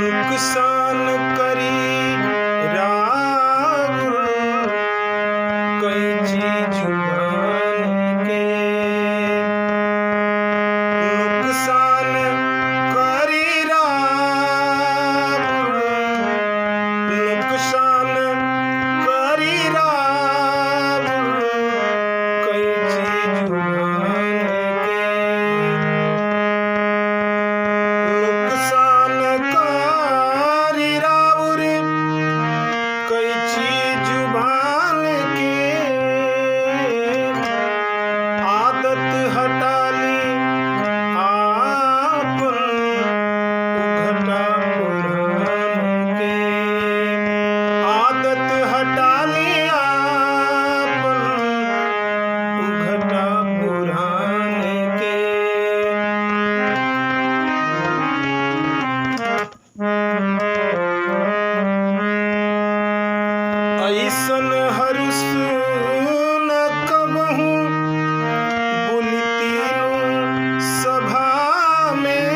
नुकसान करी रावण कई चीज जुबान के। नुकसान करी रावण, नुकसान करी रावण कई चीज जुबान के। नुकसान करी रावण कई चीज जुबान के। आदत हटा ली आपन उघटा पुराण के। आदत हटा ली आपन उघटा पुराण के। ऐसन हरुस न कबहू बोलती सभा में।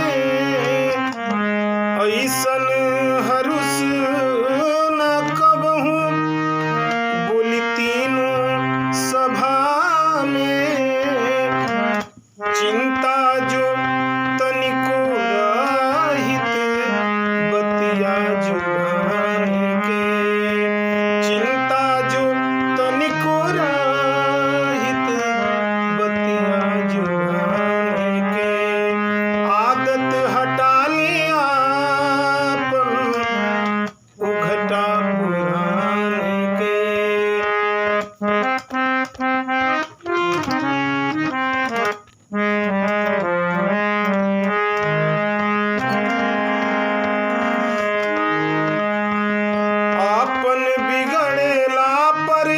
ऐसन हरुस न कबहू बोलती सभा में। चिंता जो तनिको रहित बतिया जुबान के। चिंता जो तनिको रहित बतिया जुबान के। आदत हटा ली आपन उघटा पुराण के। आपन बिगड़ेला पर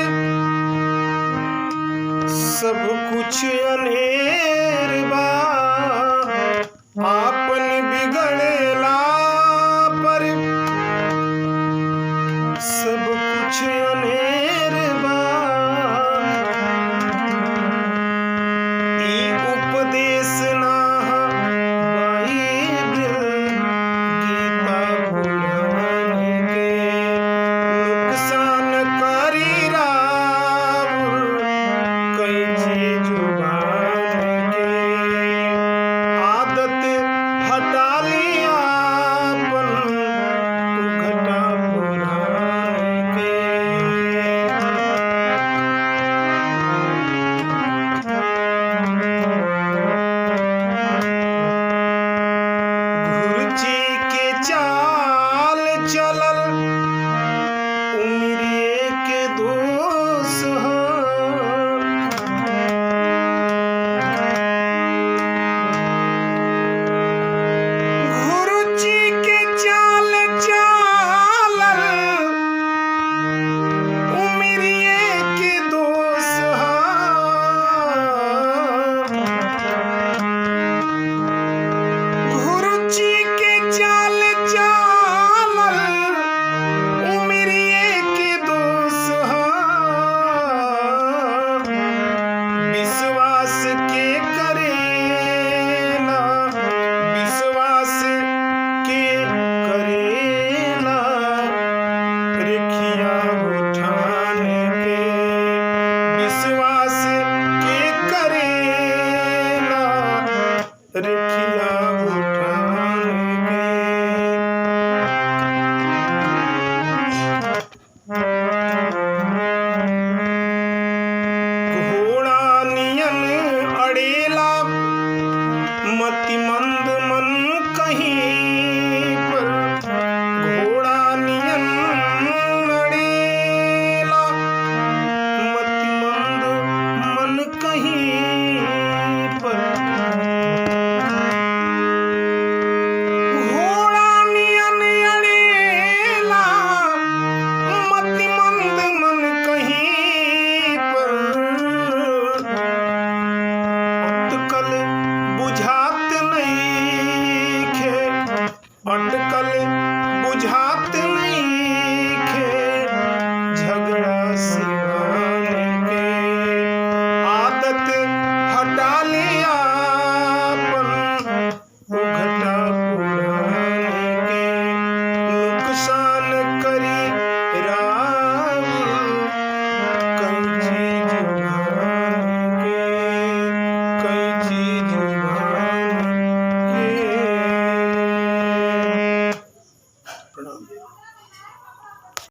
सब कुछ अनेर बा। आपन बिगड़ेला पर सब कुछ अनेर बा। ई उपदेश ना बाइबिल गीता पुराण के। नुकसान करी रावण कई चीज जुबान के। आदत हटा ली आपन उघटा पुराण के। घुरची के चाल चलल उमरिए के दोष ह। घुरची के चाल चलल उमरिए के दोष ह। घुरची के चाल चलल उमरिए के दोष ह। विश्वास के करेला, विश्वास के करेला रेखिया उठान के। विश्वास के करेला रेखिया